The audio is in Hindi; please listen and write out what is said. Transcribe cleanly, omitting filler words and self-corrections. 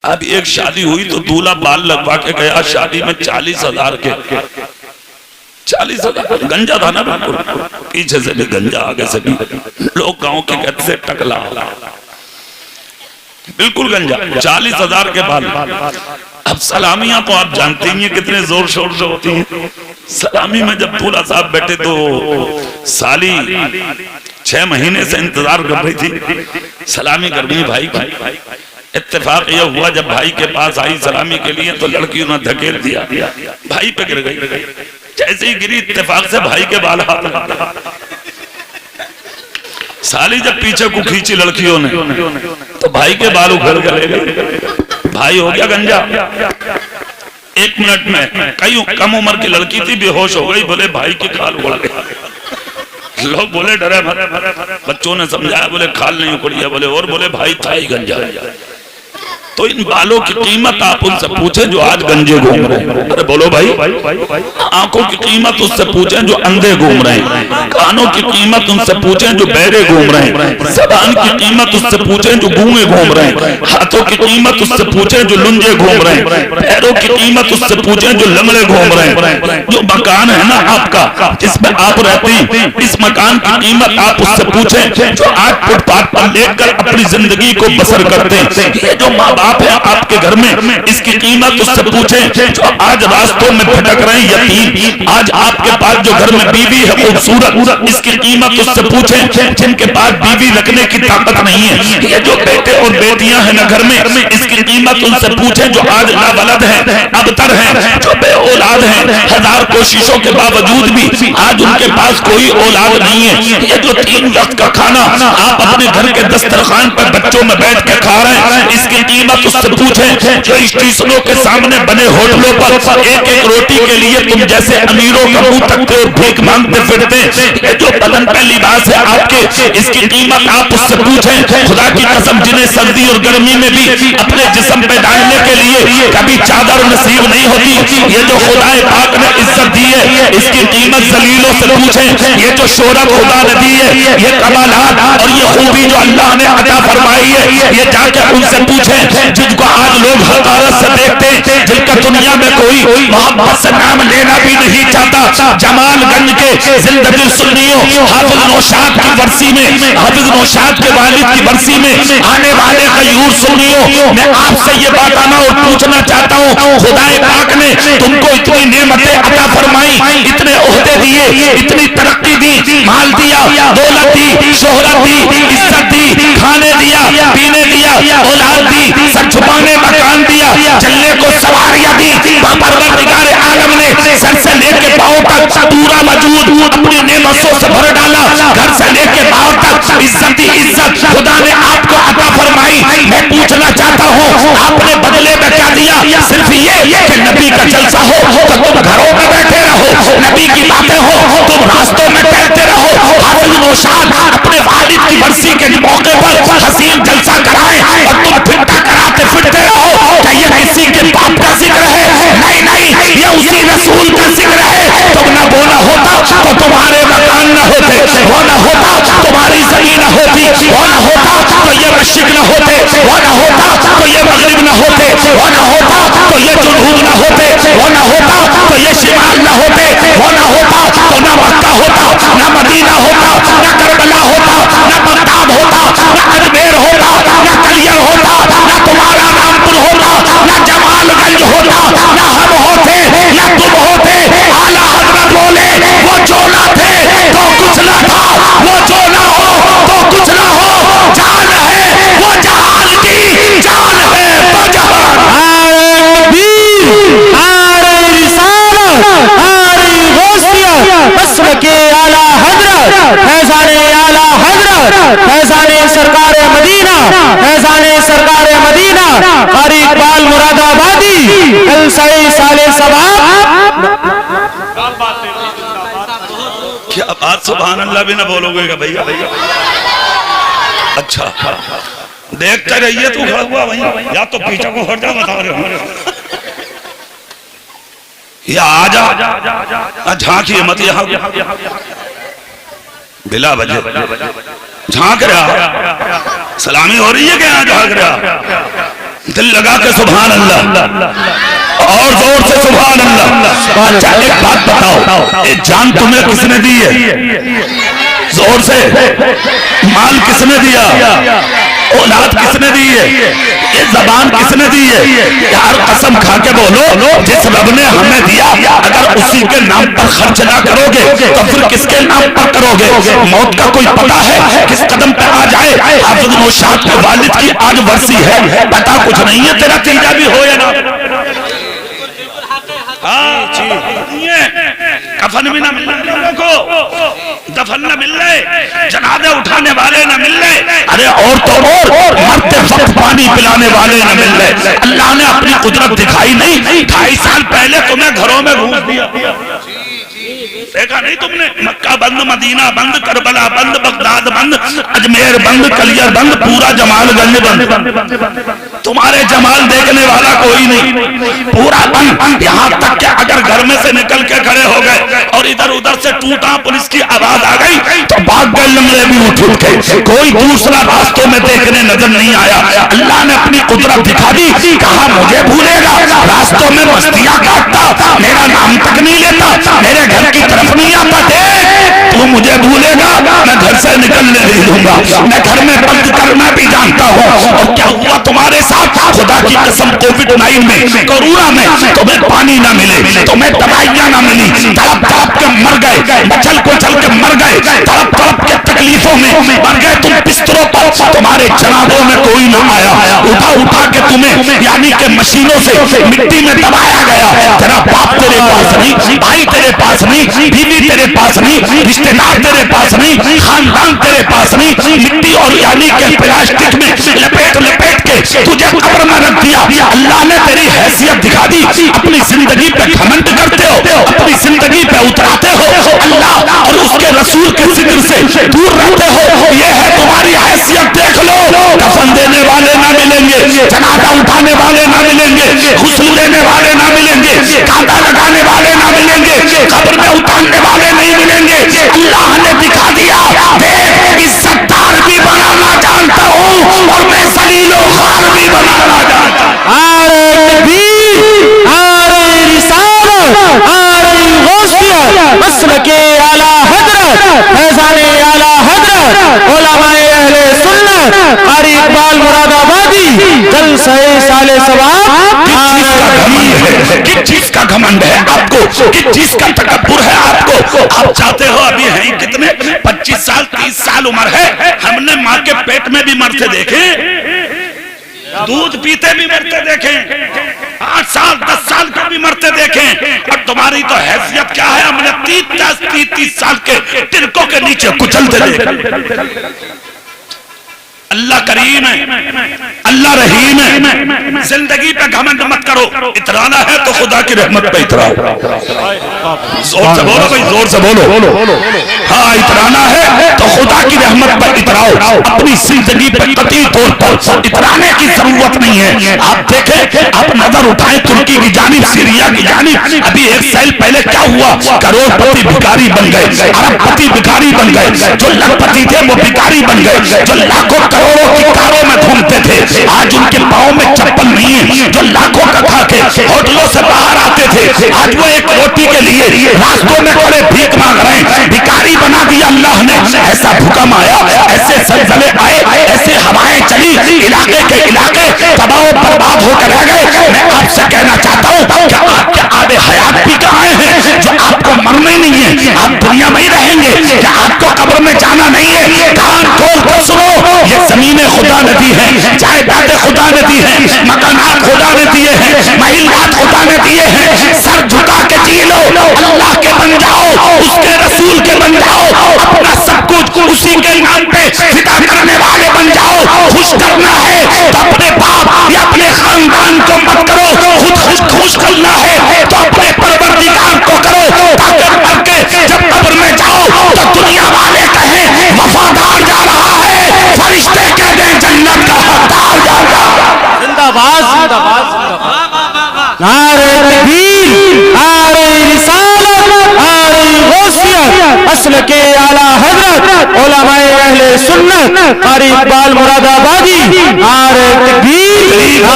अब एक शादी हुई तो दूल्हा बाल लगवा के गया शादी में 40,000 के 40,000 गंजा था ना बिल्कुल, पीछे से भी गंजा आगे से भी, लोग गांव के कहते से टकला, बिल्कुल गंजा, 40,000 के बाल। अब सलामियां तो आप जानते ही हैं कितने जोर शोर से होती हैं। सलामी में जब दूल्हा साहब बैठे तो साली 6 महीने से इंतजार कर रही थी, सलामी कर गई भाई की। इत्तेफाक यह हुआ जब भाई के पास आई सलामी के लिए तो लड़की ने धकेल दिया, भाई पे गिर गई। जैसे ही गिरी इत्तेफाक से भाई के बाल हाथ लगा। साली जब पीछे को खींची लड़कियों ने तो भाई के बाल उखड़ गए, भाई हो गया गंजा। 1 मिनट में कई कम उम्र की लड़की थी, बेहोश हो गई, बोले भाई के खाल उखड़ गए। लोग बोले डरे मत, बच्चों ने समझाया, बोले खाल नहीं उखड़िया, बोले और बोले भाई था ही गंजा। तो इन बालों की कीमत आप उनसे पूछे जो आज गंजे घूम रहे हैं। अरे बोलो भाई, आंखों की कीमत उससे पूछे जो अंधे घूम रहे हैं, कानों की कीमत उनसे पूछे जो बहरे घूम रहे हैं, जबान की कीमत उससे पूछे जो गूंगे घूम रहे हैं, हाथों की कीमत उससे पूछे जो लुंजे घूम रहे हैं, पैरों की कीमत उससे पूछे जो लंगड़े घूम रहे हैं। जो मकान है ना आपका जिसमें आप रहते हैं, इस मकान की कीमत आप उससे पूछे जो 8 फुटपाथ पर लेकर अपनी जिंदगी को बसर करते हैं। ये जो माँ बाप है आपके घर में, इसकी कीमत उससे पूछें जो आज रास्तों में भटक रहे हैं यतीम। आज आपके पास जो घर में बीवी है खूबसूरत, इसकी कीमत उससे पूछें जिनके पास बीवी रखने की ताकत नहीं है। ये जो बेटे और बेटियां हैं ना घर में, इसकी कीमत उनसे पूछें जो आज नावलद है, अबतर है, जो बे औलाद है, 1000 कोशिशों के बावजूद भी आज उनके पास कोई औलाद नहीं है। ये जो 3 वक्त का खाना आप अपने घर के दस्तरखान पर बच्चों में बैठ के खा रहे हैं, इसकी कीमत उससे पूछें जो स्टेशनों के सामने बने होटलों पर एक रोटी के लिए तुम जैसे अमीरों का मुंह तकते और भीख मांगते फिरते। ये जो बदन पे लिबास है आपके, इसकी कीमत आप उससे पूछें। खुदा की कसम जिन्हें सर्दी और गर्मी में भी अपने जिस्म पे डालने के लिए कभी चादर नसीब नहीं होती, ये जो खुदा पाक ने इज्जत दी है, इसकी कीमत जलीलों से पूछें। ये जो शोहरत खुदा ने दी है, ये कमालात और ये खूबी जो अल्लाह ने अता फरमाई है, ये जाकर उनसे पूछें जिनको आज लोग हकारत से देखते, जिनका दुनिया में कोई मोहब्बत से नाम लेना भी नहीं चाहता। जमालगंज के जिंदगी सुन्नियों हाफिज नौशाद की बरसी में, हाफिज नौशाद के वालिद की बरसी में आने वाले गयूर सुन्नियों, मैं आपसे ये बताना और पूछना चाहता हूँ, खुदाए पाक ने तुमको इतनी नेमतें अता फरमाई, इतने ओहदे दिए, इतनी तरक्की दी, माल दिया, दौलत दी, शोहरत दी, इज्जत दी, खाने दिया, पीने दिया, औलाद दी, सर छुपाने मकान दिया, चलने को सवारियां दी। परवरदिगार आलम ने सर से लेके पांव तक पूरा वजूद अपनी नेमतों से भर डाला। घर से लेके पांव तक इज्जत ही इज्जत खुदा ने आपको अता फरमाई। मैं पूछना चाहता हूँ आपने बदले में क्या दिया? सिर्फ ये कि नबी का जलसा हो तो तुम घरों में बैठे रहो, नबी की बातें हो तुम रास्तों में टहलते रहो। हाफिज नौशाद अपने वालिद की बरसी के मौके पर हसीन जलसा कराए और तुम फिरता कराते फिरते रहो। क्या ये किसी के बाप का जिक्र है? नहीं नहीं, ये उसी रसूल का जिक्र है। तुम ना बोला होता तो तुम्हारे मकान न होते, वो न होता तुम्हारी जमीन न होती, वो न होता तो ये मशरिक न होते, वो न होता तो ये मगरिब न होते, वो न होता तो ये जुनूब न होते, वो न होता तो ये शिमाल न होते, वो न होता तो ना मक्का होता, ना मदीना होता, ना करबला होता, ना बगदाद होता, ना अजमेर होता, ना कलियर होता, ना तुम्हारा रामपुर होता, ना जमालगंज होता, ना हम होते, ना तुम होते। आला हज़रत बोले वो जो ना थे तो कुछ ना था, वो जो ना हो तो कुछ ना हो। जान है वो जहान की, जान है वो जहान। के आला हजरत फैजाने आला हजरत फैजाने सरकारे मदीना, फैजाने सरकारे मदीना, कारी इकबाल मुरादाबादी कल सही साले सवाब। क्या बात, सुभान अल्लाह भी ना बोलोगे क्या भैया? भैया अच्छा देखते रहिए, तू खड़ा हुआ वहीं या तो पीछे को हट जा, बता रहे हो या आजा झांकी मत यहाँ बिला बजे झांक रहा, सलामी हो रही है क्या? झांक रहा दिल लगा के सुभान अल्लाह और जोर से सुभान अल्लाह। अच्छा एक बात बताओ, ये जान तुम्हें किसने दी है? जोर से। माल किसने दिया? औलाद किसने दी है? ये जबान किसने दी है? यार कसम खा के बोलो, जिस रब ने हमें दिया अगर उसी के नाम पर खर्च ना करोगे तो फिर किसके नाम पर करोगे? मौत का कोई पता है किस कदम पे आ जाए? हाफिज नौशाद के वालिद की आज वर्सी है, पता कुछ नहीं है तेरा तीजा भी हो या ना। कफन भी ना मिल रहे को, दफन न मिल रहे, जनाजे उठाने वाले न मिल रहे, अरे और तो और मरते वक्त पानी पिलाने वाले न मिल रहे। अल्लाह ने अपनी कुदरत दिखाई नहीं? 2.5 साल पहले तुम्हें घरों में घूस दिया, देखा नहीं तुमने? मक्का बंद, मदीना बंद, करबला बंद, बगदाद बंद, अजमेर बंद, कलियर बंद, पूरा जमालगंज बंद। तुम्हारे जमाल देखने वाला कोई नहीं, पूरा बंद। यहाँ तक कि अगर घर में से निकल के खड़े हो गए और इधर उधर से टूटा पुलिस की आवाज आ गई तो भाग गए, लंगड़े भी उठ गए, कोई दूसरा रास्तों में देखने नजर नहीं आया। अल्लाह ने अपनी कुदरत दिखा दी, कहा मुझे भूलेगा? रास्तों में मस्तियां काटता, मेरा नाम तक नहीं लेता, मेरे घर की तरफ नहीं आता। देख तू मुझे भूलेगा, मैं घर से निकलने नहीं दूंगा, मैं घर में बंद करना भी जानता हूँ। और क्या हुआ तुम्हारे साथ? खुदा की कसम कोविड-19 में, कोरोना में तुम्हें पानी ना मिले, तुम्हें दवाइयां ना मिली, तड़प तड़प के मर गए, मचल कुचल के मर गए, तड़प तड़प के तकलीफों में मर गए तुम बिस्तरों पर, तुम्हारे जनाबों में कोई ना आया, उठा उठा के तुम्हें यानी कि मशीनों से मिट्टी में दबाया गया। तेरा बाप तेरे पास नहीं, भाई तेरे पास नहीं, बीवी तेरे पास नहीं, रिश्तेदार तेरे पास नहीं, खानदान तेरे पास नहीं, मिट्टी और यानी के प्लास्टिक में लपेट लपेट के तुझे कब्र में रख दिया। अल्लाह ने तेरी हैसियत दिखा दी, अपनी जिंदगी पे घमंड करते हो, अपनी जिंदगी पे उतराते हो, अल्लाह और उसके रसूल के जिक्र से दूर रहते हो। ये है तुम्हारी हैसियत, देख लो। कफन देने वाले ना मिलेंगे, जनाजा उठाने वाले ना मिलेंगे, गुस्ल देने वाले ना मिलेंगे, कांटा लगाने वाले ना मिलेंगे, कब्र में उतारने वाले नहीं मिलेंगे। अल्लाह ने दिखा दिया, देख इज्जतदार भी बनाना जानता हूँ और मैं जलीलो खार भी बनाना जानता हूँ। मसलके आला हजरत फैज़ाने आला हजरत उलमाए अहले सुन्नत कारी इकबाल मुरादाबादी जलसे साले सवाब। किस चीज का घमंड है आपको? किस चीज का तकब्बुर है आपको? आप चाहते हो अभी हैं कितने 25 साल 30 साल उम्र है, हमने माँ के पेट में भी मरते देखे, दूध पीते भी मरते देखे, 8 साल 10 साल के भी मरते देखे। और तुम्हारी तो हैसियत क्या है? हमने 30 साल के तिनकों के नीचे कुचलते देखे। अल्लाह करीम है, अल्लाह रहीम है। जिंदगी पे घमंड मत करो, इतराना है तो खुदा की रहमत पे इतराओ। जोर से बोलो भाई, जोर से बोलो। हाँ, इतराना है तो खुदा की रहमत पर इतराओ, अपनी जिंदगी पे कतई तौर पर इतराने की जरूरत नहीं है। आप देखें, आप नजर उठाएं तुर्की की जानिब, सीरिया की जानिब, अभी 1 साल पहले क्या हुआ? करोड़पति भिखारी बन गए, अरबपति भिखारी बन गए, जो लखपति थे वो भिखारी बन गए, जो लाखों करोड़ों की कारों में घूमते थे आज उनके पाँव में चप्पल नहीं है, जो लाखों का खा के होटलों से बाहर आते थे आज वो एक रोटी के लिए रास्तों में खड़े भीख मांग रहे हैं। भिखारी बना दिया अल्लाह ने। ऐसा भूकंप आया, ऐसे जलजले आए, ऐसे हवाएं चली, इलाके के इलाके तबाह बर्बाद होकर रह गए। मैं आपसे कहना चाहता हूँ कि आपके आबे हयात भी कहाँ हैं जो आपको मरने नहीं है, आप दुनिया में ही रहेंगे, क्या आपको कब्र में जाना नहीं है? कान खोल कर सुनो, ये जमीनें खुदा ने दी है, जायदादें खुदा ने दी है, मकानात खुदा ने दिए हैं, महिलात खुदा ने दिए हैं। सर झुका के जी लो, अल्लाह के बन जाओ, उसके रसूल के बन जाओ, अपना सब कुछ उसी के नाम पे फिदा करने वाले बन जाओ। खुश करना है तो अपने बाप या अपने खानदान को मत करो, खुद खुश करना है तो अपने परवरदिगार को करो, ताकि मर के जब कब्र में जाओ तो दुनिया वाले कहें वफादार जा रहा है, फरिश्ते कह दें जन्नत का हकदार जा रहा है। जिंदाबाद जिंदाबाद जिंदाबाद। नारे तकबीर, नारे रिसालत, नारे गौसियत, असल के आला हजरत उलमाए अहले सुन्नत कारी इकबाल मुरादाबादी। नारे तकबीर।